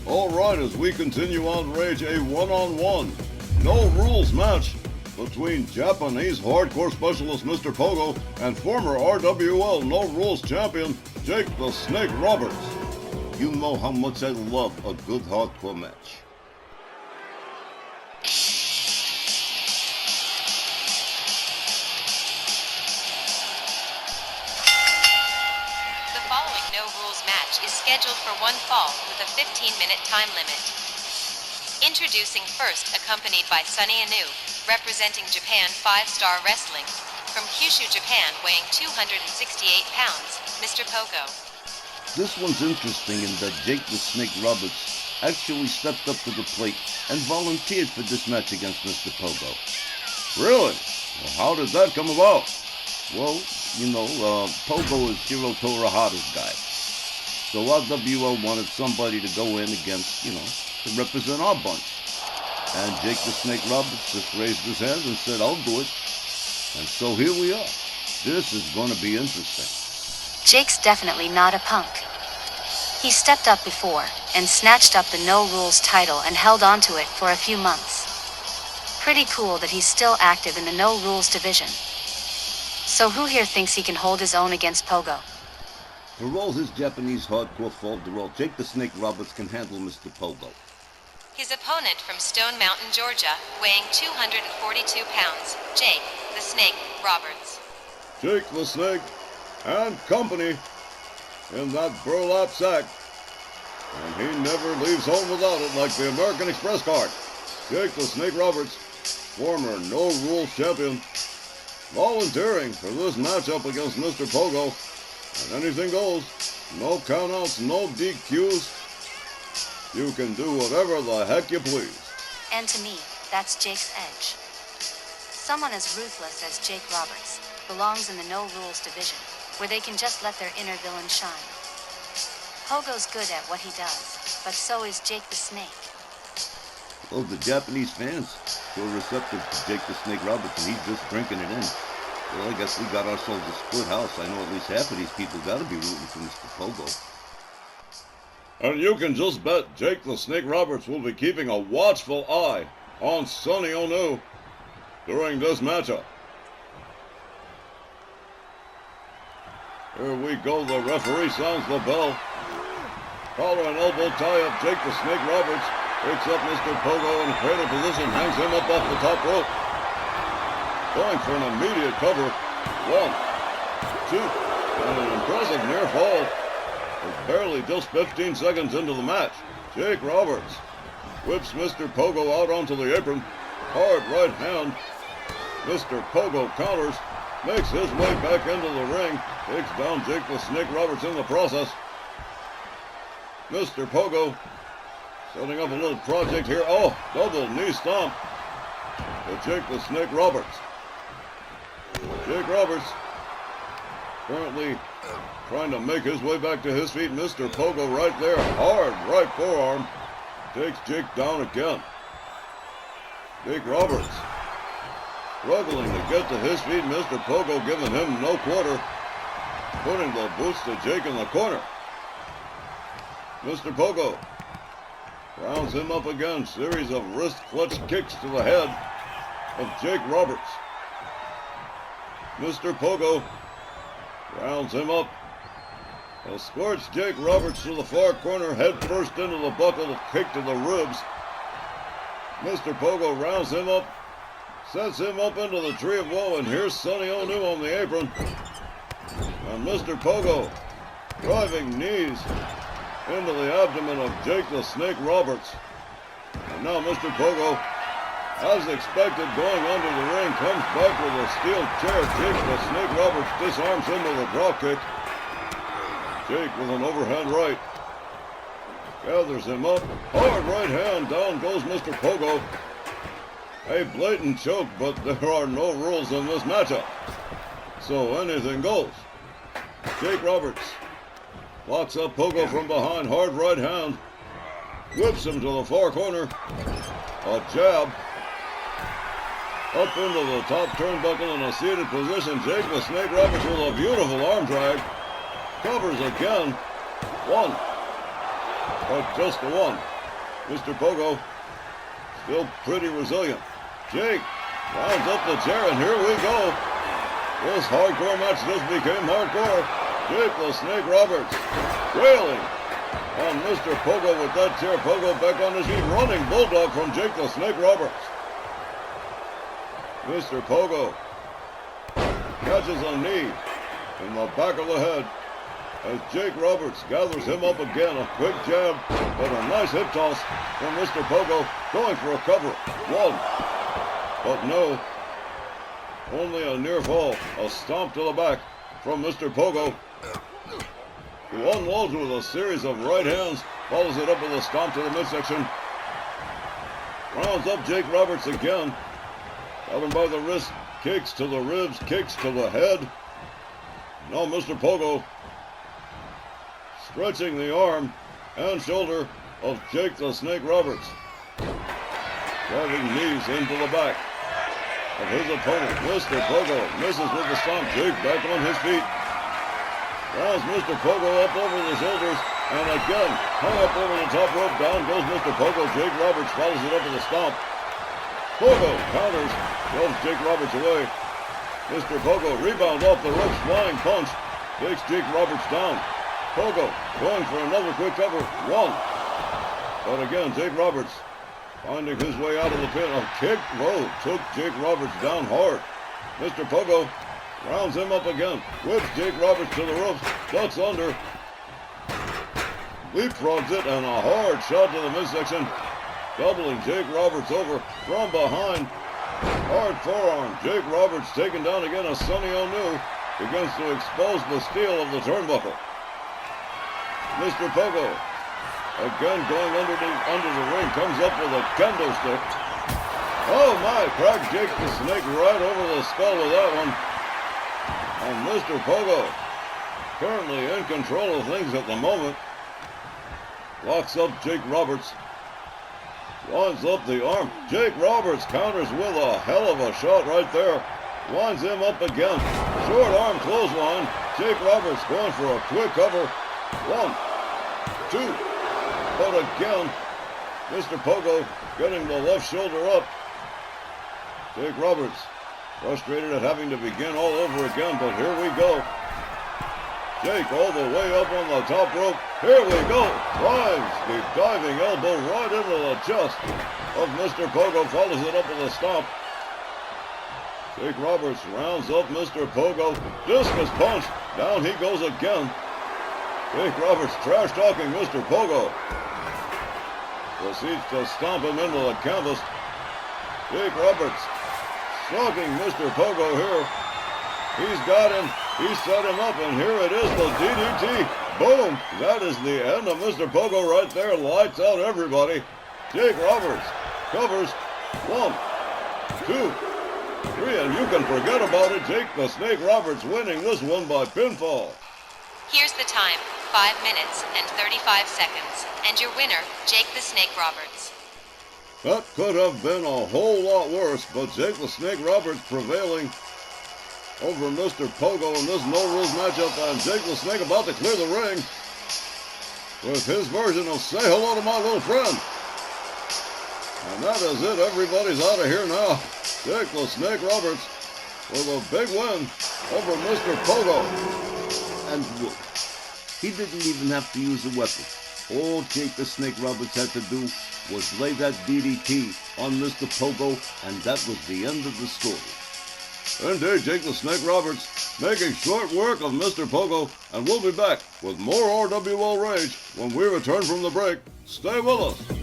Alright, as we continue on Rage, a one-on-one, no rules match between Japanese hardcore specialist Mr. Pogo and former RWL no rules champion Jake the Snake Roberts. You know how much I love a good hardcore match. The following no rules match is scheduled for one fall with a 15-minute time limit. Introducing first, accompanied by Sonny Onoo, representing Japan 5-Star Wrestling, from Kyushu, Japan, weighing 268 pounds, Mr. Pogo. This one's interesting in that Jake the Snake Roberts actually stepped up to the plate and volunteered for this match against Mr. Pogo. Really? Well, how did that come about? Well, Pogo is Hiro Torahata's guy. So RWL wanted somebody to go in against, to represent our bunch. And Jake the Snake Roberts just raised his hand and said, I'll do it. And so here we are. This is going to be interesting. Jake's definitely not a punk. He stepped up before and snatched up the No Rules title and held on to it for a few months. Pretty cool that he's still active in the No Rules division. So who here thinks he can hold his own against Pogo? For all his Japanese hardcore folderol, Jake the Snake Roberts can handle Mr. Pogo. His opponent from Stone Mountain, Georgia, weighing 242 pounds, Jake the Snake Roberts. Jake the Snake and company in that burlap sack. And he never leaves home without it, like the American Express card. Jake the Snake Roberts, former No Rules champion, volunteering for this matchup against Mr. Pogo. And anything goes. No countouts, no DQs. You can do whatever the heck you please. And to me, that's Jake's edge. Someone as ruthless as Jake Roberts belongs in the No Rules division, where they can just let their inner villain shine. Pogo's good at what he does, but so is Jake the Snake. Well, the Japanese fans were receptive to Jake the Snake Roberts, and he's just drinking it in. Well, I guess we got ourselves a split house. I know at least half of these people got to be rooting for Mr. Pogo. And you can just bet Jake the Snake Roberts will be keeping a watchful eye on Sonny Onoo during this matchup. Here we go. The referee sounds the bell. Collar and elbow tie up. Jake the Snake Roberts picks up Mr. Pogo in cradle position, hangs him up off the top rope. Going for an immediate cover. 1, 2, and an impressive near fall. It's barely just 15 seconds into the match. Jake Roberts whips Mr. Pogo out onto the apron. Hard right hand. Mr. Pogo counters, makes his way back into the ring, takes down Jake the Snake Roberts in the process. Mr. Pogo setting up a little project here. Oh, double knee stomp to Jake the Snake Roberts. Jake Roberts currently trying to make his way back to his feet. Mr. Pogo right there, hard right forearm, takes Jake down again. Jake Roberts struggling to get to his feet. Mr. Pogo giving him no quarter, putting the boots to Jake in the corner. Mr. Pogo rounds him up again. Series of wrist clutch kicks to the head of Jake Roberts. Mr. Pogo rounds him up. Escorts Jake Roberts to the far corner, head first into the buckle, kick to the ribs. Mr. Pogo rounds him up, sets him up into the tree of woe, and here's Sonny Onoo on the apron. And Mr. Pogo driving knees into the abdomen of Jake the Snake Roberts. And now Mr. Pogo, as expected, going under the ring, comes back with a steel chair. Jake the Snake Roberts disarms him with a drop kick. Jake with an overhand right. Gathers him up. Hard right hand. Down goes Mr. Pogo. A blatant choke, but there are no rules in this matchup. So anything goes. Jake Roberts locks up Pogo from behind. Hard right hand. Whips him to the far corner. A jab. Up into the top turnbuckle in a seated position. Jake the Snake Roberts with a beautiful arm drag. Covers again. 1. But just a 1. Mr. Pogo still pretty resilient. Jake rounds up the chair, and here we go. This hardcore match just became hardcore. Jake the Snake Roberts wailing on Mr. Pogo with that chair. Pogo back on his feet, running bulldog from Jake the Snake Roberts. Mr. Pogo catches a knee in the back of the head as Jake Roberts gathers him up again. A quick jab, but a nice hip toss from Mr. Pogo, going for a cover. One, but no. Only a near fall. A stomp to the back from Mr. Pogo, who unloads with a series of right hands, follows it up with a stomp to the midsection. Rounds up Jake Roberts again. Got him by the wrist, kicks to the ribs, kicks to the head. Now Mr. Pogo stretching the arm and shoulder of Jake the Snake Roberts. Driving knees into the back of his opponent. Mr. Pogo misses with the stomp. Jake back on his feet. Rounds Mr. Pogo up over the shoulders, and again hung up over the top rope. Down goes Mr. Pogo. Jake Roberts follows it up with a stomp. Pogo counters, shoves Jake Roberts away. Mr. Pogo rebounds off the ropes, flying punch, takes Jake Roberts down. Pogo going for another quick cover. One. But again, Jake Roberts finding his way out of the pin. A kick, whoa, took Jake Roberts down hard. Mr. Pogo rounds him up again, whips Jake Roberts to the ropes, ducks under, leapfrogs it, and a hard shot to the midsection, doubling Jake Roberts over from behind. Hard forearm. Jake Roberts taken down again as Sonny Onoo begins to expose the steel of the turnbuckle. Mr. Pogo again going under the ring, comes up with a kendo stick. Oh my, cracked Jake the Snake right over the skull with that one. And Mr. Pogo, currently in control of things at the moment, locks up Jake Roberts, winds up the arm. Jake Roberts counters with a hell of a shot right there. Winds him up again. Short arm clothesline. Jake Roberts going for a quick cover. One, two. But again, Mr. Pogo getting the left shoulder up. Jake Roberts frustrated at having to begin all over again, but here we go. Jake all the way up on the top rope. Here we go. Drives the diving elbow right into the chest of Mr. Pogo. Follows it up with a stomp. Jake Roberts rounds up Mr. Pogo. Discus punch. Down he goes again. Jake Roberts trash talking Mr. Pogo. Proceeds to stomp him into the canvas. Jake Roberts stalking Mr. Pogo here. He's got him. He set him up, and here it is, the DDT. Boom! That is the end of Mr. Pogo right there. Lights out everybody. Jake Roberts covers. One, two, three, and you can forget about it. Jake the Snake Roberts winning this one by pinfall. Here's the time, 5 minutes and 35 seconds. And your winner, Jake the Snake Roberts. That could have been a whole lot worse, but Jake the Snake Roberts prevailing over Mr. Pogo in this no-rules matchup, and Jake the Snake about to clear the ring with his version of Say Hello to My Little Friend. And that is it. Everybody's out of here now. Jake the Snake Roberts with a big win over Mr. Pogo. And look, he didn't even have to use a weapon. All Jake the Snake Roberts had to do was lay that DDT on Mr. Pogo, and that was the end of the story. Indeed, Jake the Snake Roberts making short work of Mr. Pogo, and we'll be back with more RWL Rage when we return from the break. Stay with us.